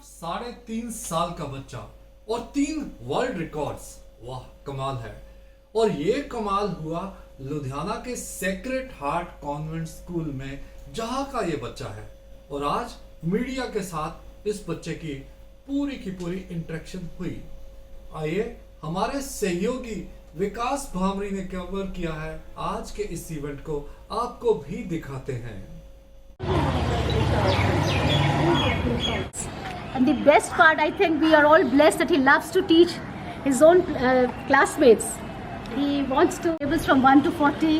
सिर्फ 3.5 साल का बच्चा और 3 वर्ल्ड रिकॉर्ड्स। वाह कमाल है। और ये कमाल हुआ लुधियाना के सेक्रेड हार्ट कॉन्वेंट स्कूल में जहां का ये बच्चा है। और आज मीडिया के साथ इस बच्चे की पूरी इंटरेक्शन हुई। आइए हमारे सहयोगी विकास भामरी ने कवर किया है आज के इस इवेंट को, आपको भी दिखाते हैं। And the best part, I think we are all blessed that he loves to teach his own classmates. He wants to tables from 1 to 40,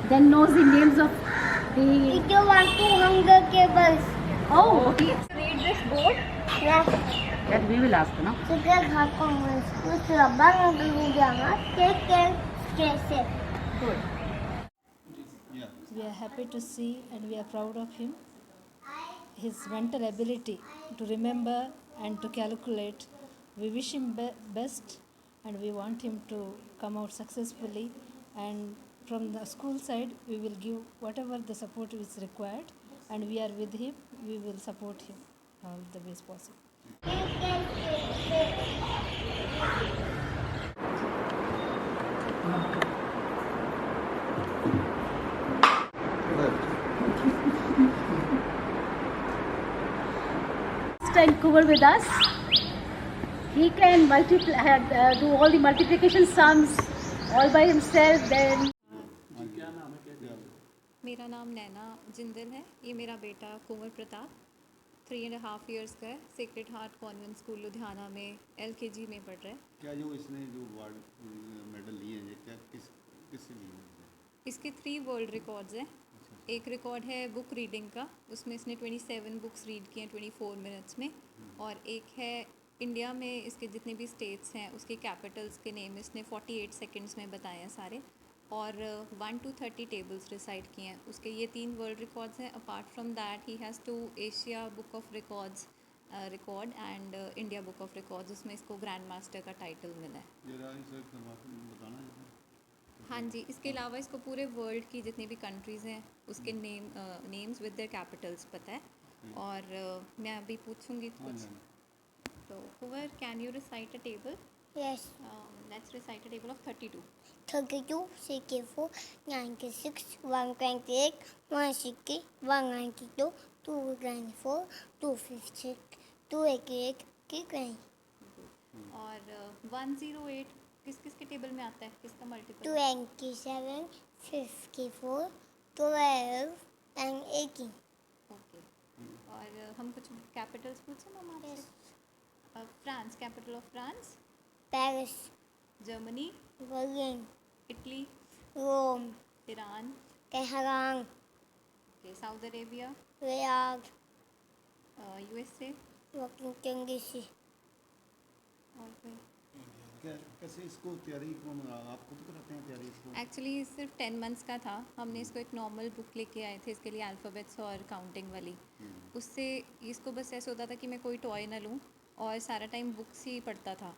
then knows the names of the. If you want to hunger cables, Oh, okay. Read this board. yeah. That we will ask, no? Secret Heart Convent School, Surabaya, Ludhiana, take care, stay safe. Good. We are happy to see and we are proud of him. His mental ability to remember and to calculate. We wish him best and we want him to come out successfully. And from the school side, we will give whatever the support is required and we are with him. We will support him all the ways possible. Take care, stay safe. And Kumar with us. He can do all the multiplication sums all by himself. Then मेरा नाम नैना जिंदल है। ये मेरा बेटा Kunwar Pratap 3.5 years का है। Sacred heart convent school Ludhiana में LKG में पढ़ रहा है। क्या जो इसने जो वर्ल्ड मेडल लिए हैं, ये क्या किससे लिए हैं? इसके 3 वर्ल्ड रिकॉर्ड्स हैं। एक रिकॉर्ड है बुक रीडिंग का, उसमें इसने 27 बुक्स रीड किए हैं 24 मिनट्स में। और एक है इंडिया में इसके जितने भी स्टेट्स हैं उसके कैपिटल्स के नेम इसने 48 सेकंड्स में बताए हैं सारे। और 1 to 30 टेबल्स रिसाइट किए हैं उसके। ये 3 वर्ल्ड रिकॉर्ड्स हैं। Apart from that he has 2 Asia book of records record and India book of records, उसमें इसको ग्रैंड मास्टर का टाइटल मिला है। जरा इसे बताना है। हाँ जी, इसके अलावा इसको पूरे वर्ल्ड की जितनी भी कंट्रीज़ हैं उसके नेम्स विद देयर कैपिटल्स पता है। और मैं अभी पूछूंगी कुछ। तो Kunwar, can you recite a table? Yes. Let's recite a table of 32. 32, 64, 96, 128, 160, 192, 294, 256, 288, keep going. और 108 किस किस के टेबल में आता है, किसका मल्टीपल? 27, 54, 12, and 18. ओके। और हम कुछ कैपिटल्स पूछें मैम आपसे? France, capital of France? Paris, Germany? Berlin, Italy? Rome, Iran? Tehran, okay. Saudi Arabia? Riyadh, USA? Washington DC. और कोई? क्या कैसे इसको तैयारी आप खुद कराते हैं तैयारी इसको? एक्चुअली सिर्फ 10 मंथ्स का था। हमने इसको एक नॉर्मल बुक लेके आए थे इसके लिए, अल्फ़ाबेट्स और काउंटिंग वाली। उससे इसको बस ऐसे होता था कि मैं कोई टॉय ना लूँ और सारा टाइम बुक्स ही पढ़ता था।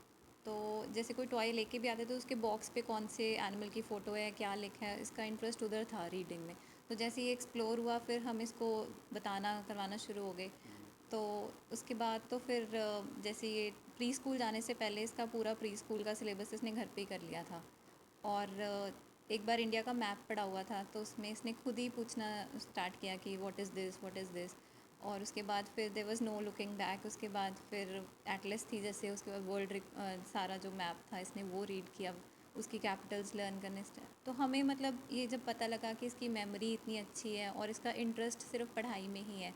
तो जैसे कोई टॉय लेके भी आते तो उसके बॉक्स पे कौन से एनिमल की फ़ोटो है, क्या लिखा है, इसका इंटरेस्ट उधर था रीडिंग में। तो जैसे ये एक्सप्लोर हुआ फिर हम इसको बताना करवाना शुरू हो गए। तो उसके बाद तो फिर जैसे ये प्री स्कूल जाने से पहले इसका पूरा प्री स्कूल का सिलेबस इसने घर पे ही कर लिया था। और एक बार इंडिया का मैप पड़ा हुआ था तो उसमें इसने खुद ही पूछना स्टार्ट किया कि what is this, what is this. और उसके बाद फिर there was no looking back. उसके बाद फिर एटलस थी जैसे, उसके बाद वर्ल्ड सारा जो मैप था इसने वो रीड किया, उसकी कैपिटल्स लर्न करने से। तो हमें मतलब ये जब पता लगा कि इसकी मेमोरी इतनी अच्छी है और इसका इंटरेस्ट सिर्फ पढ़ाई में ही है,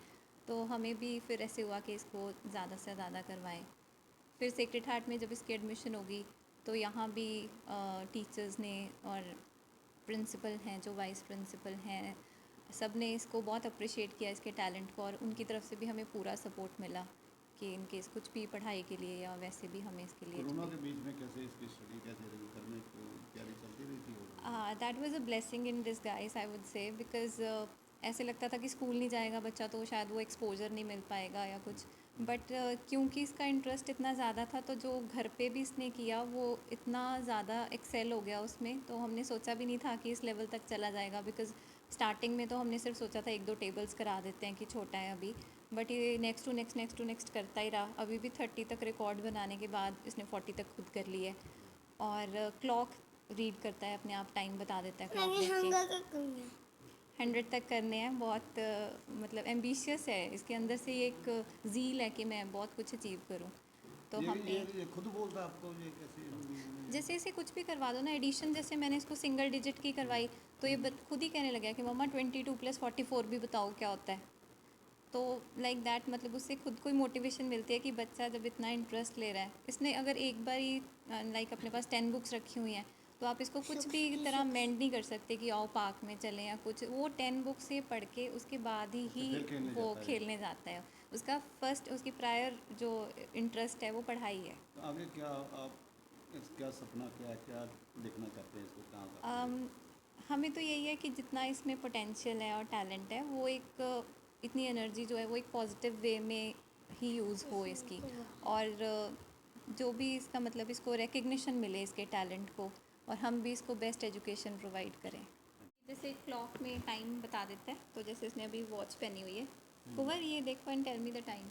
तो हमें भी फिर ऐसे हुआ कि इसको ज़्यादा से ज़्यादा करवाएं। फिर सेक्रेड हार्ट में जब इसकी एडमिशन होगी तो यहाँ भी टीचर्स ने और प्रिंसिपल हैं, जो वाइस प्रिंसिपल हैं, सब ने इसको बहुत अप्रिशिएट किया इसके टैलेंट को। और उनकी तरफ से भी हमें पूरा सपोर्ट मिला कि इनकेस कुछ भी पढ़ाई के लिए या वैसे भी हमें इसके लिए। कोरोना के बीच में कैसे इसकी स्टडी कैसे करने की तैयारी चलती रही थी? That was a blessing in disguise I would say, because ऐसे लगता था कि स्कूल नहीं जाएगा बच्चा तो शायद वो एक्सपोजर नहीं मिल पाएगा या कुछ। बट क्योंकि इसका इंटरेस्ट इतना ज़्यादा था तो जो घर पे भी इसने किया वो इतना ज़्यादा एक्सेल हो गया उसमें। तो हमने सोचा भी नहीं था कि इस लेवल तक चला जाएगा, बिकॉज़ स्टार्टिंग में तो हमने सिर्फ सोचा था 1-2 टेबल्स करा देते हैं कि छोटा है अभी। बट ये नेक्स्ट टू नेक्स्ट करता ही रहा। अभी भी 30 तक रिकॉर्ड बनाने के बाद इसने 40 तक खुद कर ली है। और क्लॉक रीड करता है अपने आप, टाइम बता देता है क्लॉक देख के। 100 तक करने हैं। बहुत मतलब एम्बिशियस है, इसके अंदर से ये एक ज़ील है कि मैं बहुत कुछ अचीव करूं। तो हमने ये खुद बोलता है आपको, ये कैसे? जैसे इसे कुछ भी करवा दो ना, एडिशन जैसे मैंने इसको सिंगल डिजिट की करवाई तो ये खुद ही कहने लगा कि मम्मा 22 + 44 भी बताओ क्या होता है। तो लाइक दैट, मतलब उससे खुद को ही मोटिवेशन मिलती है कि बच्चा जब इतना इंटरेस्ट ले रहा है। इसने अगर एक बार ही लाइक अपने पास 10 बुक्स रखी हुई हैं तो आप इसको कुछ भी तरह मेंड नहीं कर सकते कि आओ पार्क में चलें या कुछ। वो 10 बुक्स से पढ़ के उसके बाद ही वो खेलने जाता है। उसका फर्स्ट, उसकी प्रायर जो इंटरेस्ट है वो पढ़ाई है। तो आगे क्या आप क्या सपना क्या देखना चाहते हैं इसको कहाँ? हमें तो यही है कि जितना इसमें पोटेंशियल है और टैलेंट है, वो एक इतनी एनर्जी जो है वो एक पॉजिटिव वे में ही यूज़ हो इसकी। और जो भी इसका मतलब इसको रिकग्निशन मिले इसके टैलेंट को, और हम भी इसको बेस्ट एजुकेशन प्रोवाइड करें। जैसे क्लॉक में टाइम बता देता है, तो जैसे इसने अभी वॉच पहनी हुई है। कुंवर ये देखो and tell me the time.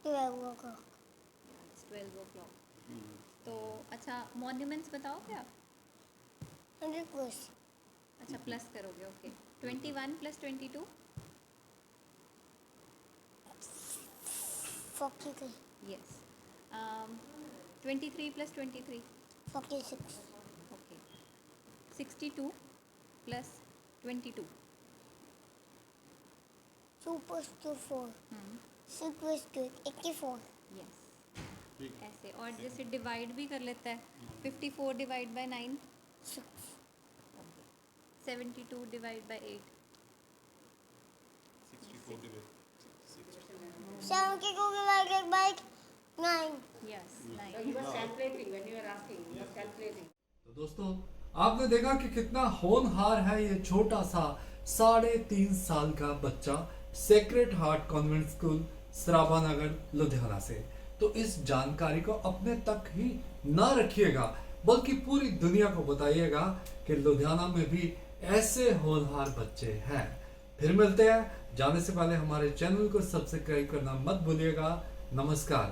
12 o'clock. 12 o'clock। तो अच्छा, मॉन्यूमेंट्स बताओगे आप? 100 plus. अच्छा, प्लस करोगे, ओके। 21 + 22? 43. यस। 23 + 23? 46. ओके। 62 + 22? 2 + 2 4. 6 + 2 84. यस, ऐसे। और जैसे डिवाइड भी कर लेता है, 54 / 9? 6. 72 / 8? 72 divided by 9. यस, 9। तो दोस्तों, आपने देखा कि कितना होनहार है ये छोटा सा 3.5 साल का बच्चा sacred heart convent school Sarabha Nagar Ludhiana से। तो इस जानकारी को अपने तक ही ना रखिएगा, बल्कि पूरी दुनिया को बताइएगा कि लुधियाना में भी ऐसे होनहार बच्चे हैं। फिर मिलते हैं। जाने से पहले हमारे चैनल को सब्सक्राइब करना मत भूलिएगा। नमस्कार।